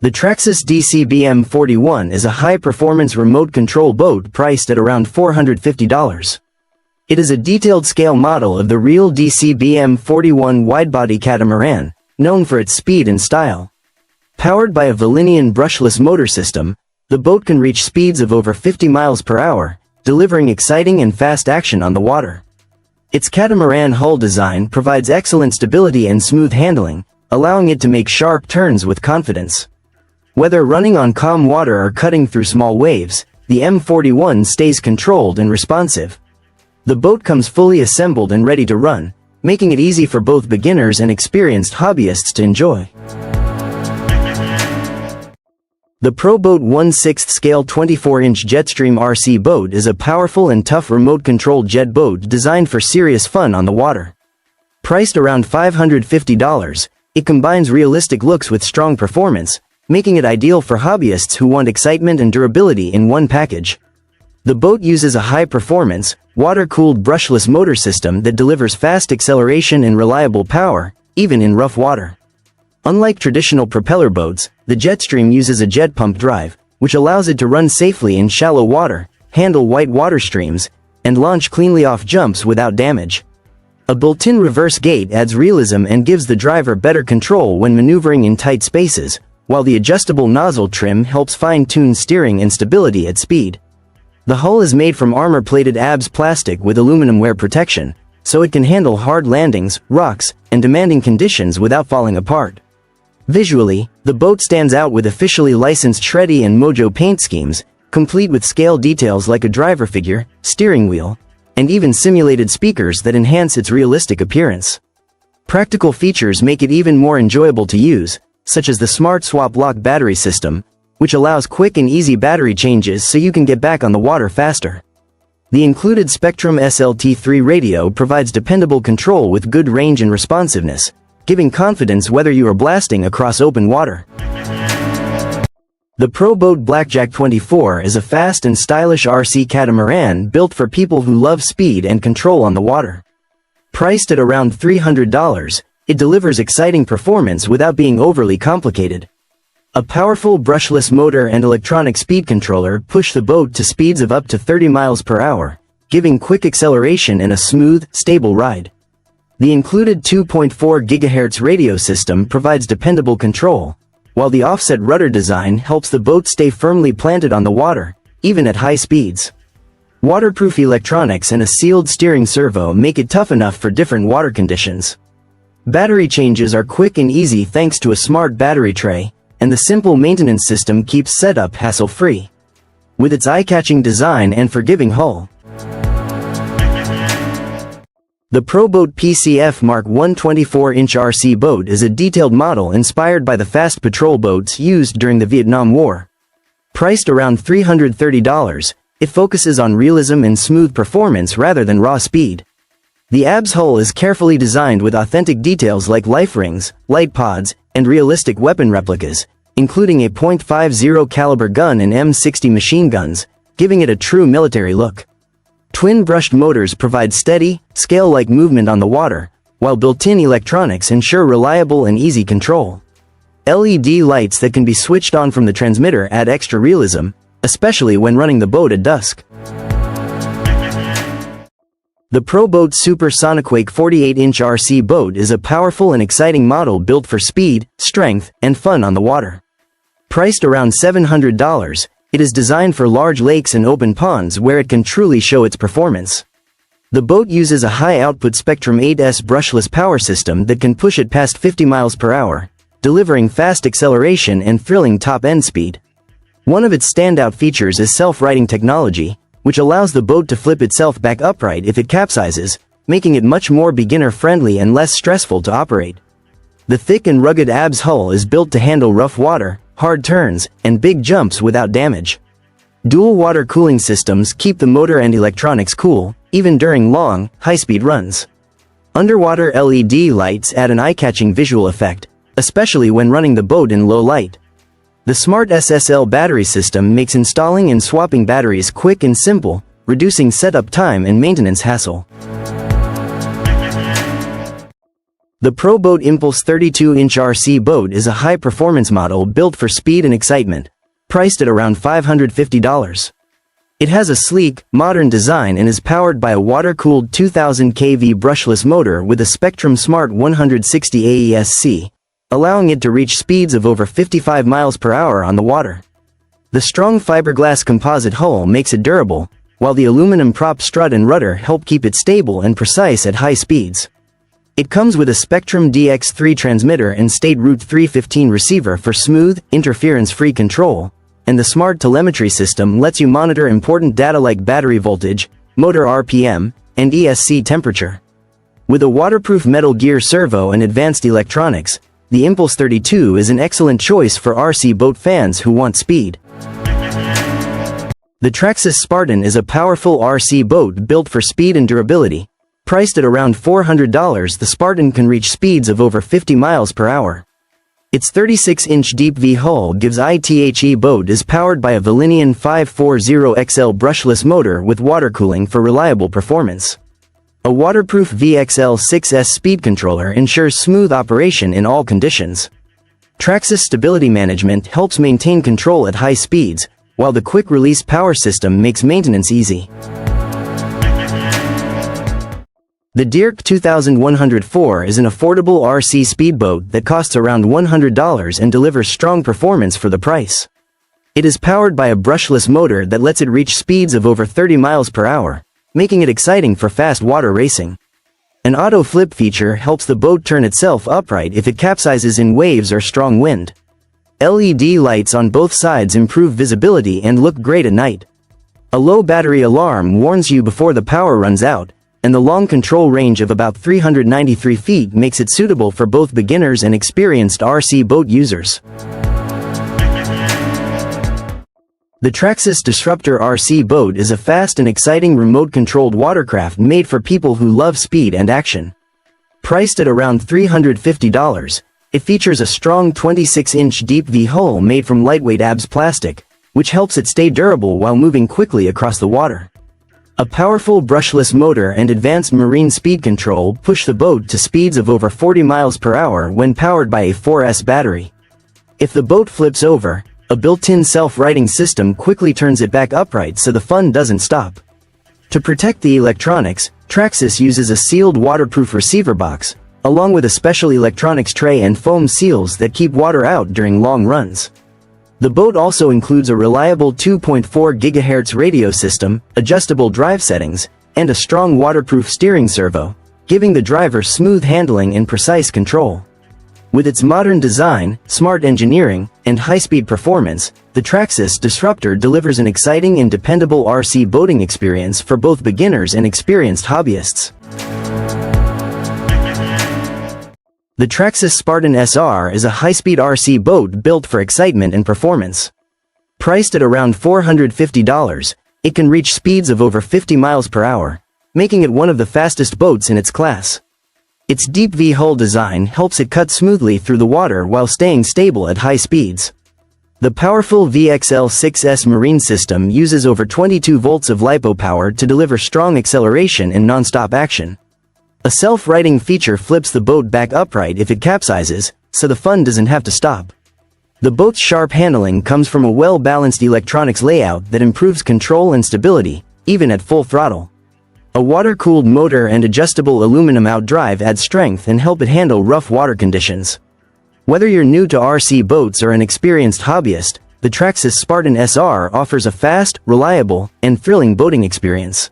The Traxxas DCB M41 is a high-performance remote control boat priced at around $450. It is a detailed scale model of the real DCB M41 widebody catamaran, known for its speed and style. Powered by a Valinian brushless motor system, the boat can reach speeds of over 50 miles per hour, delivering exciting and fast action on the water. Its catamaran hull design provides excellent stability and smooth handling, allowing it to make sharp turns with confidence. Whether running on calm water or cutting through small waves, the M41 stays controlled and responsive. The boat comes fully assembled and ready to run, making it easy for both beginners and experienced hobbyists to enjoy. The Pro Boat 1/6 scale 24-inch Jetstream RC boat is a powerful and tough remote-controlled jet boat designed for serious fun on the water. Priced around $550, it combines realistic looks with strong performance, making it ideal for hobbyists who want excitement and durability in one package. The boat uses a high-performance, water-cooled brushless motor system that delivers fast acceleration and reliable power, even in rough water. Unlike traditional propeller boats, the Jetstream uses a jet pump drive, which allows it to run safely in shallow water, handle white water streams, and launch cleanly off jumps without damage. A built-in reverse gate adds realism and gives the driver better control when maneuvering in tight spaces, while the adjustable nozzle trim helps fine-tune steering and stability at speed. The hull is made from armor-plated ABS plastic with aluminum wear protection, so it can handle hard landings, rocks, and demanding conditions without falling apart. Visually, the boat stands out with officially licensed Shreddy and Mojo paint schemes, complete with scale details like a driver figure, steering wheel, and even simulated speakers that enhance its realistic appearance. Practical features make it even more enjoyable to use, such as the Smart Swap Lock battery system, which allows quick and easy battery changes so you can get back on the water faster. The included Spectrum SLT3 radio provides dependable control with good range and responsiveness, giving confidence whether you are blasting across open water. The Pro Boat Blackjack 24 is a fast and stylish RC catamaran built for people who love speed and control on the water. Priced at around $300, it delivers exciting performance without being overly complicated. A powerful brushless motor and electronic speed controller push the boat to speeds of up to 30 miles per hour, giving quick acceleration and a smooth, stable ride. The included 2.4 GHz radio system provides dependable control, while the offset rudder design helps the boat stay firmly planted on the water, even at high speeds. Waterproof electronics and a sealed steering servo make it tough enough for different water conditions. Battery changes are quick and easy thanks to a smart battery tray, and the simple maintenance system keeps setup hassle-free. With its eye-catching design and forgiving hull, the Pro Boat PCF Mark 1 24-inch RC boat is a detailed model inspired by the fast patrol boats used during the Vietnam War. Priced around $330, it focuses on realism and smooth performance rather than raw speed. The ABS hull is carefully designed with authentic details like life rings, light pods, and realistic weapon replicas, including a .50 caliber gun and M60 machine guns, giving it a true military look. Twin brushed motors provide steady, scale-like movement on the water, while built-in electronics ensure reliable and easy control. LED lights that can be switched on from the transmitter add extra realism, especially when running the boat at dusk. The Pro Boat Super Sonicwake 48-inch RC boat is a powerful and exciting model built for speed, strength, and fun on the water. Priced around $700, it is designed for large lakes and open ponds where it can truly show its performance. The boat uses a high-output Spectrum 8S brushless power system that can push it past 50 miles per hour, delivering fast acceleration and thrilling top-end speed. One of its standout features is self-righting technology, which allows the boat to flip itself back upright if it capsizes, making it much more beginner-friendly and less stressful to operate. The thick and rugged ABS hull is built to handle rough water, hard turns, and big jumps without damage. Dual water cooling systems keep the motor and electronics cool, even during long, high-speed runs. Underwater LED lights add an eye-catching visual effect, especially when running the boat in low light. The Smart SSL battery system makes installing and swapping batteries quick and simple, reducing setup time and maintenance hassle. The Pro Boat Impulse 32-inch RC boat is a high-performance model built for speed and excitement, priced at around $550. It has a sleek, modern design and is powered by a water-cooled 2000 kV brushless motor with a Spectrum Smart 160 AESC, allowing it to reach speeds of over 55 miles per hour on the water. The strong fiberglass composite hull makes it durable, while the aluminum prop strut and rudder help keep it stable and precise at high speeds. It comes with a Spectrum DX3 transmitter and State Route 315 receiver for smooth, interference-free control, and the smart telemetry system lets you monitor important data like battery voltage, motor RPM, and ESC temperature. With a waterproof metal gear servo and advanced electronics, the Impulse 32 is an excellent choice for RC boat fans who want speed. The Traxxas Spartan is a powerful RC boat built for speed and durability. Priced at around $400, the Spartan can reach speeds of over 50 miles per hour. Its 36-inch deep V hull gives ITHE boat is powered by a Valinian 540XL brushless motor with water cooling for reliable performance. A waterproof VXL6S speed controller ensures smooth operation in all conditions. Traxxas Stability Management helps maintain control at high speeds, while the quick-release power system makes maintenance easy. The Dirk 2104 is an affordable RC speedboat that costs around $100 and delivers strong performance for the price. It is powered by a brushless motor that lets it reach speeds of over 30 miles per hour, making it exciting for fast water racing. An auto flip feature helps the boat turn itself upright if it capsizes in waves or strong wind. LED lights on both sides improve visibility and look great at night. A low battery alarm warns you before the power runs out, and the long control range of about 393 feet makes it suitable for both beginners and experienced RC boat users. The Traxxas Disruptor RC boat is a fast and exciting remote-controlled watercraft made for people who love speed and action. Priced at around $350, it features a strong 26-inch deep V hull made from lightweight ABS plastic, which helps it stay durable while moving quickly across the water. A powerful brushless motor and advanced marine speed control push the boat to speeds of over 40 miles per hour when powered by a 4S battery. If the boat flips over, a built-in self-righting system quickly turns it back upright so the fun doesn't stop. To protect the electronics, Traxxas uses a sealed waterproof receiver box, along with a special electronics tray and foam seals that keep water out during long runs. The boat also includes a reliable 2.4 GHz radio system, adjustable drive settings, and a strong waterproof steering servo, giving the driver smooth handling and precise control. With its modern design, smart engineering, and high-speed performance, the Traxxas Disruptor delivers an exciting and dependable RC boating experience for both beginners and experienced hobbyists. The Traxxas Spartan SR is a high-speed RC boat built for excitement and performance. Priced at around $450, it can reach speeds of over 50 miles per hour, making it one of the fastest boats in its class. Its deep V hull design helps it cut smoothly through the water while staying stable at high speeds. The powerful VXL6S marine system uses over 22 volts of LiPo power to deliver strong acceleration and non-stop action. A self-righting feature flips the boat back upright if it capsizes, so the fun doesn't have to stop. The boat's sharp handling comes from a well-balanced electronics layout that improves control and stability, even at full throttle. A water-cooled motor and adjustable aluminum outdrive add strength and help it handle rough water conditions. Whether you're new to RC boats or an experienced hobbyist, the Traxxas Spartan SR offers a fast, reliable, and thrilling boating experience.